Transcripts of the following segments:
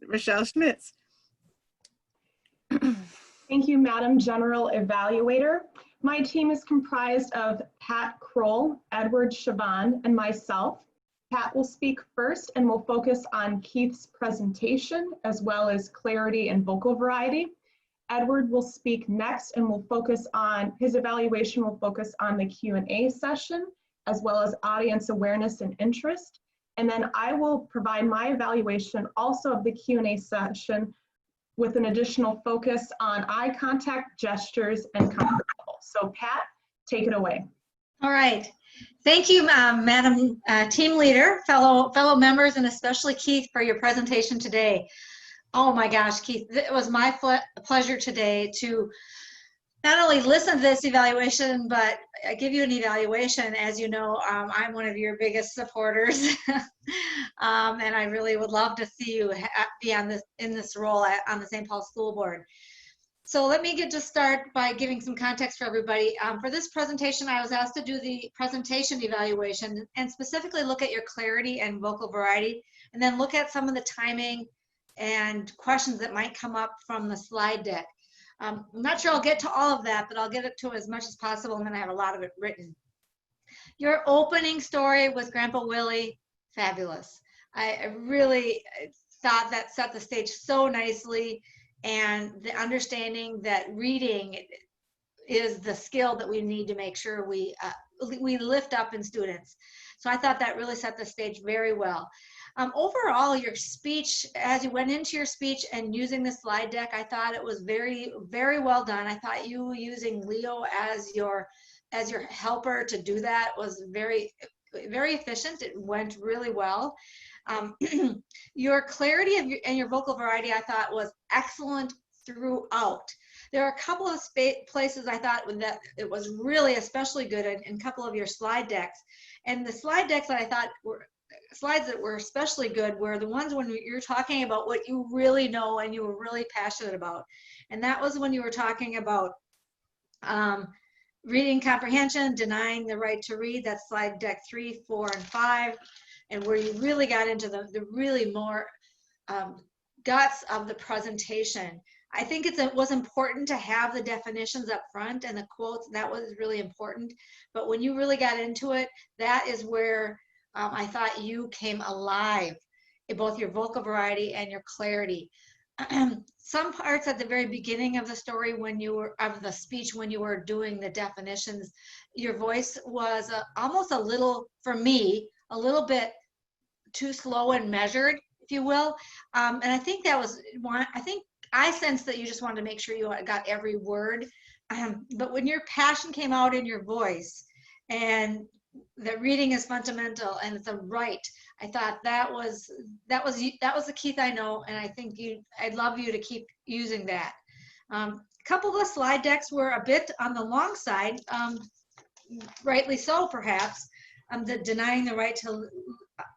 Rochelle Schmitz. Thank you, Madam General Evaluator. My team is comprised of Pat Kroll, Edward Chavon, and myself. Pat will speak first and will focus on Keith's presentation as well as clarity and vocal variety. Edward will speak next and will focus on, his evaluation will focus on the Q&A session as well as audience awareness and interest. And then I will provide my evaluation also of the Q&A session with an additional focus on eye contact, gestures, and comfort level. So Pat, take it away. All right. Thank you, Madam Team Leader, fellow members, and especially Keith for your presentation today. Oh my gosh, Keith, it was my pleasure today to not only listen to this evaluation, but give you an evaluation. As you know, I'm one of your biggest supporters, and I really would love to see you be on in this role on the St. Paul School Board. So let me just start by giving some context for everybody. For this presentation, I was asked to do the presentation evaluation and specifically look at your clarity and vocal variety, and then look at some of the timing and questions that might come up from the slide deck. I'm not sure I'll get to all of that, but I'll get it to as much as possible, and then I have a lot of it written. Your opening story with Grandpa Willie, fabulous. I really thought that set the stage so nicely, and the understanding that reading is the skill that we need to make sure we lift up in students. So I thought that really set the stage very well. Overall, your speech, as you went into your speech and using the slide deck, I thought it was very, very well done. I thought you using Leo as your helper to do that was very, very efficient. It went really well. Your clarity and your vocal variety, I thought, was excellent throughout. There are a couple of places I thought that it was really especially good in a couple of your slide decks. And the slide decks that I thought were slides that were especially good were the ones when you're talking about what you really know and you were really passionate about. And that was when you were talking about reading comprehension, denying the right to read. That's slide deck 3, 4, and 5. And where you really got into the really more guts of the presentation. I think it was important to have the definitions up front and the quotes. That was really important. But when you really got into it, that is where I thought you came alive in both your vocal variety and your clarity. Some parts at the very beginning of the story, of the speech, when you were doing the definitions, your voice was almost a little, for me, a little bit too slow and measured, if you will. And I think that was I sensed that you just wanted to make sure you got every word. But when your passion came out in your voice, and that reading is fundamental and it's a right, I thought that was the Keith I know, and I think I'd love you to keep using that. A couple of the slide decks were a bit on the long side, rightly so perhaps. The denying the right to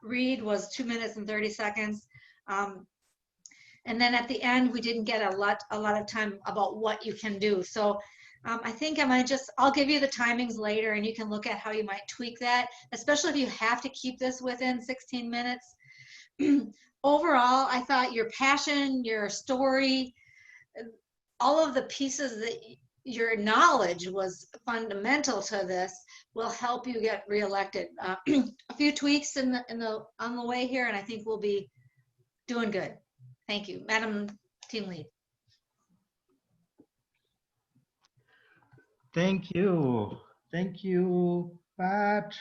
read was 2 minutes and 30 seconds. And then at the end, we didn't get a lot of time about what you can do. So I think I'll give you the timings later, and you can look at how you might tweak that, especially if you have to keep this within 16 minutes. Overall, I thought your passion, your story, all of the pieces that your knowledge was fundamental to this will help you get reelected. A few tweaks on the way here, and I think we'll be doing good. Thank you, Madam Team Lead. Thank you, Pat.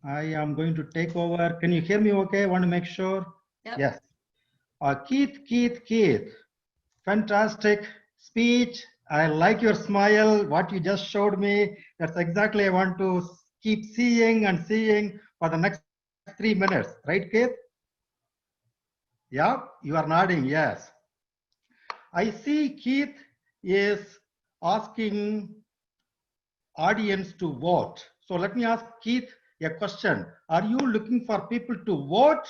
I am going to take over. Can you hear me okay? I want to make sure. Yep. Yes. Keith, fantastic speech. I like your smile, what you just showed me. That's exactly I want to keep seeing and seeing for the next 3 minutes. Right, Keith? Yeah, you are nodding, yes. I see Keith is asking audience to vote. So let me ask Keith a question. Are you looking for people to vote,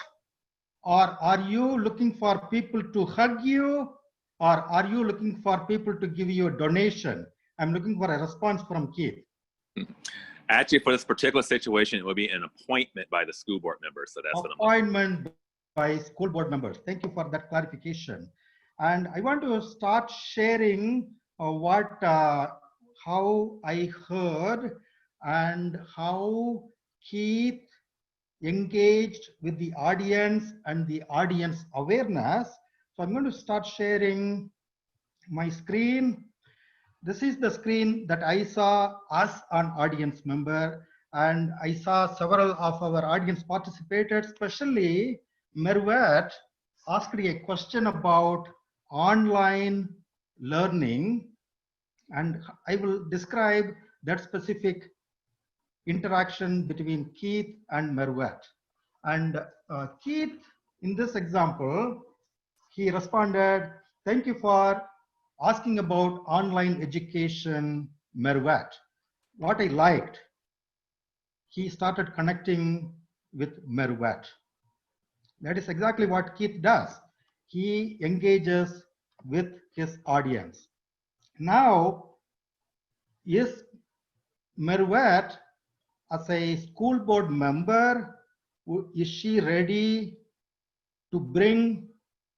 or are you looking for people to hug you, or are you looking for people to give you a donation? I'm looking for a response from Keith. Actually, for this particular situation, it would be an appointment by the school board member. So that's what I'm appointment by school board members. Thank you for that clarification. And I want to start sharing how I heard and how Keith engaged with the audience and the audience awareness. So I'm going to start sharing my screen. This is the screen that I saw as an audience member, and I saw several of our audience participators, especially Mervat asked a question about online learning, and I will describe that specific interaction between Keith and Mervat. And Keith, in this example, he responded, "Thank you for asking about online education, Mervat." What I liked, he started connecting with Mervat. That is exactly what Keith does. He engages with his audience. Now, is Mervat, as a school board member, is she ready to bring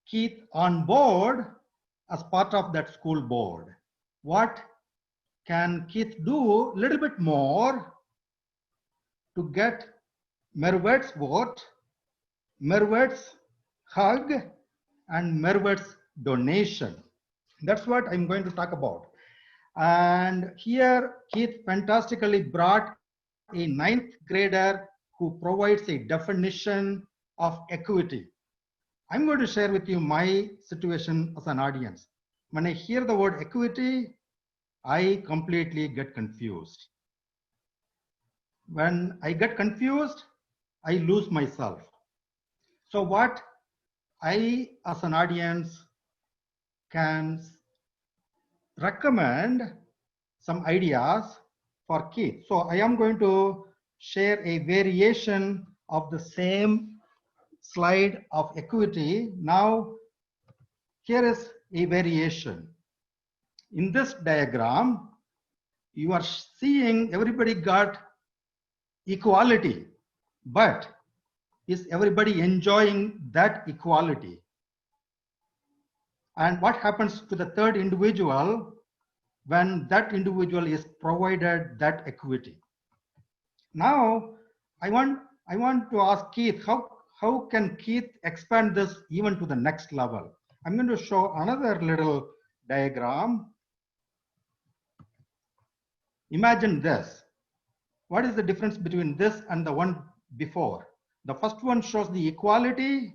Keith on board as part of that school board? What can Keith do a little bit more to get Mervat's vote, Mervat's hug, and Mervat's donation? That's what I'm going to talk about. And here Keith fantastically brought a 9th grader who provides a definition of equity. I'm going to share with you my situation as an audience. When I hear the word equity, I completely get confused. When I get confused, I lose myself. So what I, as an audience, can recommend some ideas for Keith. So I am going to share a variation of the same slide of equity. Now, here is a variation. In this diagram, you are seeing everybody got equality, but is everybody enjoying that equality? And what happens to the third individual when that individual is provided that equity? Now, I want to ask Keith, how can Keith expand this even to the next level? I'm going to show another little diagram. Imagine this. What is the difference between this and the one before? The first one shows the equality.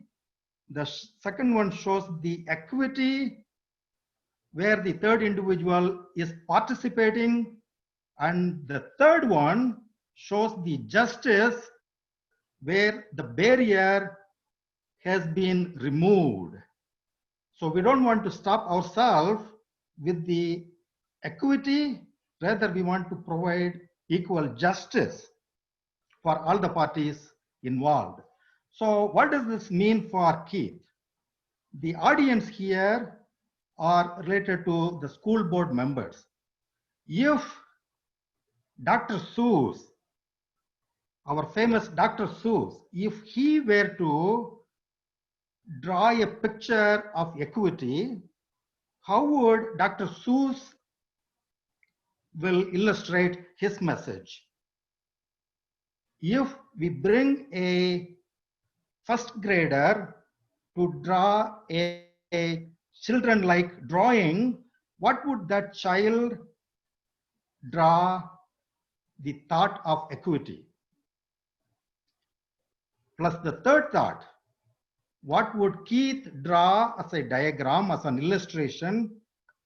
The second one shows the equity, where the third individual is participating. And the third one shows the justice, where the barrier has been removed. So we don't want to stop ourselves with the equity, rather we want to provide equal justice for all the parties involved. So what does this mean for Keith? The audience here are related to the school board members. If Dr. Seuss, our famous Dr. Seuss, if he were to draw a picture of equity, how would Dr. Seuss will illustrate his message? If we bring a first grader to draw a children-like drawing, what would that child draw? The thought of equity. Plus the third thought, what would Keith draw as a diagram, as an illustration?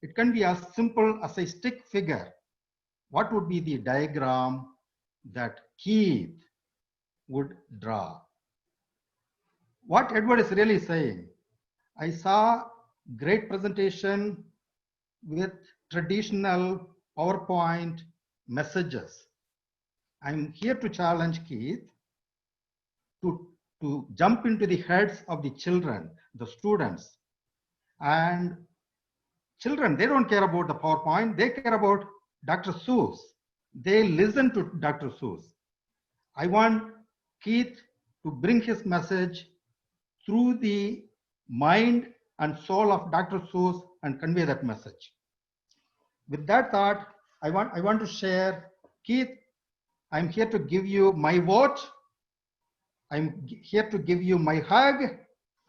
It can be as simple as a stick figure. What would be the diagram that Keith would draw? What Edward is really saying, I saw great presentation with traditional PowerPoint messages. I'm here to challenge Keith to jump into the heads of the children, the students. And children, they don't care about the PowerPoint, they care about Dr. Seuss. They listen to Dr. Seuss. I want Keith to bring his message through the mind and soul of Dr. Seuss and convey that message. With that thought, I want to share, Keith, I'm here to give you my vote. I'm here to give you my hug,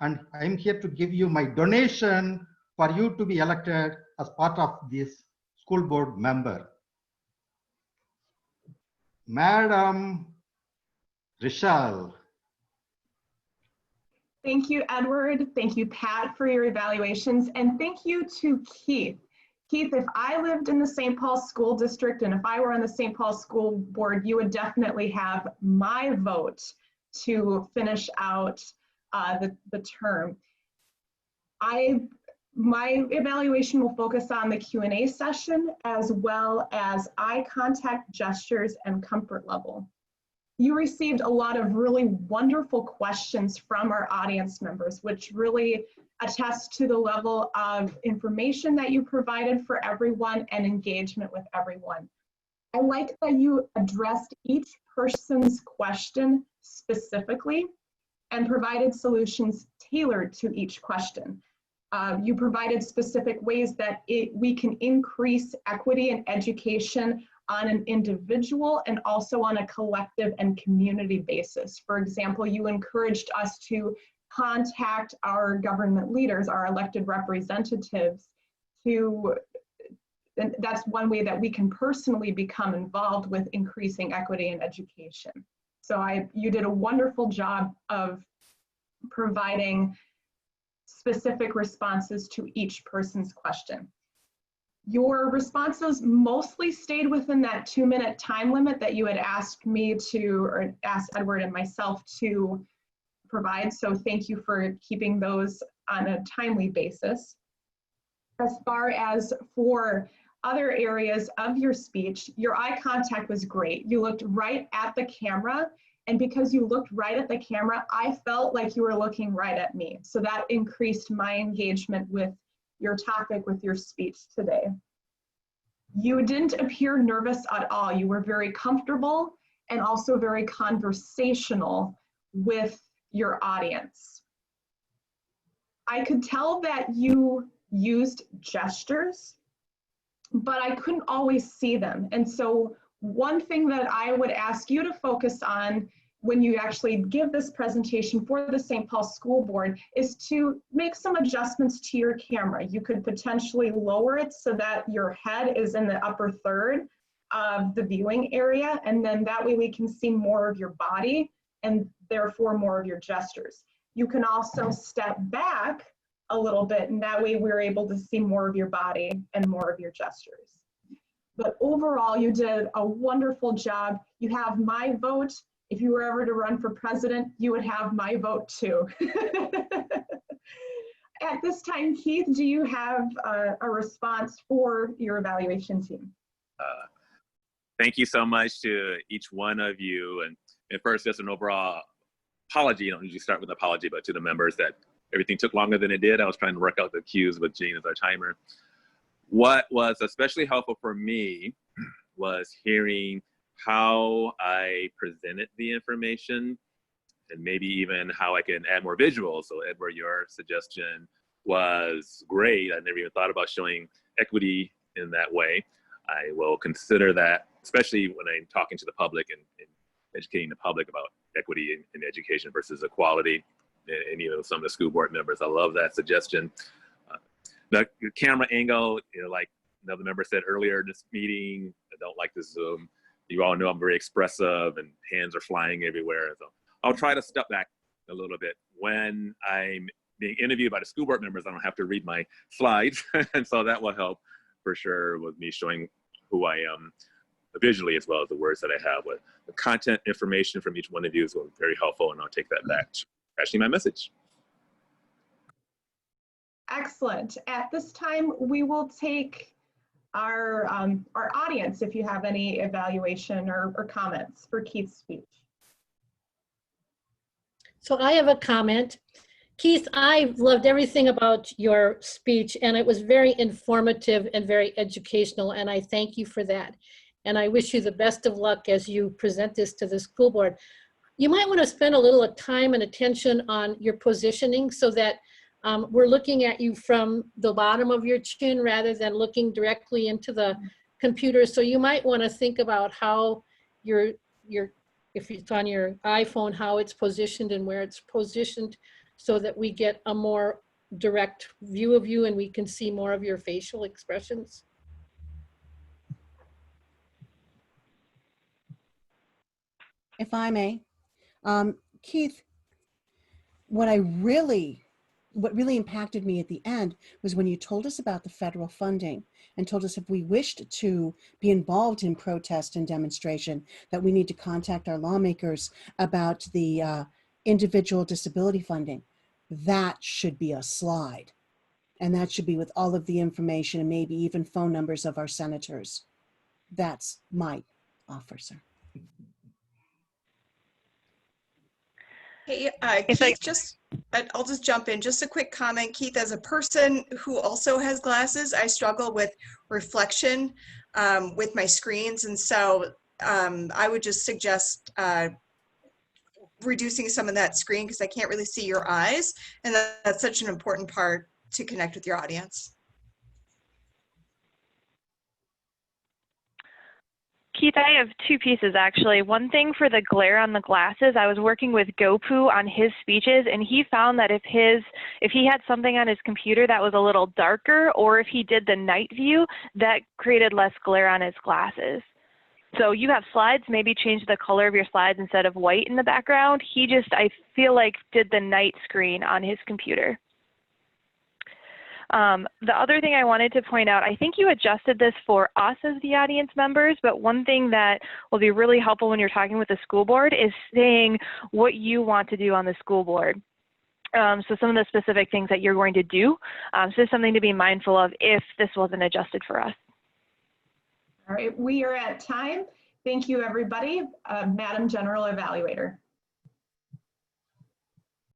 and I'm here to give you my donation for you to be elected as part of this school board member. Madam Rishal. Thank you, Edward. Thank you, Pat, for your evaluations. And thank you to Keith. Keith, if I lived in the St. Paul School District and if I were on the St. Paul School Board, you would definitely have my vote to finish out the term. My evaluation will focus on the Q&A session as well as eye contact, gestures, and comfort level. You received a lot of really wonderful questions from our audience members, which really attests to the level of information that you provided for everyone and engagement with everyone. I like that you addressed each person's question specifically and provided solutions tailored to each question. You provided specific ways that we can increase equity in education on an individual and also on a collective and community basis. For example, you encouraged us to contact our government leaders, our elected representatives, and that's one way that we can personally become involved with increasing equity in education. So you did a wonderful job of providing specific responses to each person's question. Your responses mostly stayed within that 2-minute time limit that you had asked me to, or asked Edward and myself to provide. So thank you for keeping those on a timely basis. As far as for other areas of your speech, your eye contact was great. You looked right at the camera, and because you looked right at the camera, I felt like you were looking right at me. So that increased my engagement with your topic, with your speech today. You didn't appear nervous at all. You were very comfortable and also very conversational with your audience. I could tell that you used gestures, but I couldn't always see them. And so one thing that I would ask you to focus on when you actually give this presentation for the St. Paul School Board is to make some adjustments to your camera. You could potentially lower it so that your head is in the upper third of the viewing area, and then that way we can see more of your body and therefore more of your gestures. You can also step back a little bit, and that way we're able to see more of your body and more of your gestures. But overall, you did a wonderful job. You have my vote. If you were ever to run for president, you would have my vote too. At this time, Keith, do you have a response for your evaluation team? Thank you so much to each one of you. And first, just an overall apology. You don't usually start with an apology, but to the members that everything took longer than it did. I was trying to work out the cues with Jean as our timer. What was especially helpful for me was hearing how I presented the information and maybe even how I can add more visuals. So Edward, your suggestion was great. I never even thought about showing equity in that way. I will consider that, especially when I'm talking to the public and educating the public about equity in education versus equality, and even some of the school board members. I love that suggestion. The camera angle, like another member said earlier in this meeting, I don't like the Zoom. You all know I'm very expressive and hands are flying everywhere. So I'll try to step back a little bit. When I'm being interviewed by the school board members, I don't have to read my slides. And so that will help for sure with me showing who I am visually, as well as the words that I have. With the content information from each one of you is very helpful, and I'll take that back to actually my message. Excellent. At this time, we will take our audience if you have any evaluation or comments for Keith's speech. So I have a comment. Keith, I loved everything about your speech, and it was very informative and very educational, and I thank you for that. And I wish you the best of luck as you present this to the school board. you might want to spend a little time and attention on your positioning so that we're looking at you from the bottom of your chin rather than looking directly into the computer. So you might want to think about how if it's on your iPhone, how it's positioned and where it's positioned so that we get a more direct view of you and we can see more of your facial expressions. If I may, Keith, what really impacted me at the end was when you told us about the federal funding and told us if we wished to be involved in protest and demonstration, that we need to contact our lawmakers about the individual disability funding. That should be a slide. And that should be with all of the information and maybe even phone numbers of our senators. That's my offer, sir. Hey, Keith, I'll just jump in. Just a quick comment, Keith. As a person who also has glasses, I struggle with reflection with my screens. And so I would just suggest reducing some of that screen because I can't really see your eyes. And that's such an important part to connect with your audience. Keith, I have two pieces actually. One thing for the glare on the glasses, I was working with Gopu on his speeches, and he found that if he had something on his computer that was a little darker, or if he did the night view, that created less glare on his glasses. So you have slides, maybe change the color of your slides instead of white in the background. He just, I feel like, did the night screen on his computer. The other thing I wanted to point out, I think you adjusted this for us as the audience members, but one thing that will be really helpful when you're talking with the school board is saying what you want to do on the school board. So some of the specific things that you're going to do. So something to be mindful of if this wasn't adjusted for us. All right, we are at time. Thank you, everybody. Madam General Evaluator.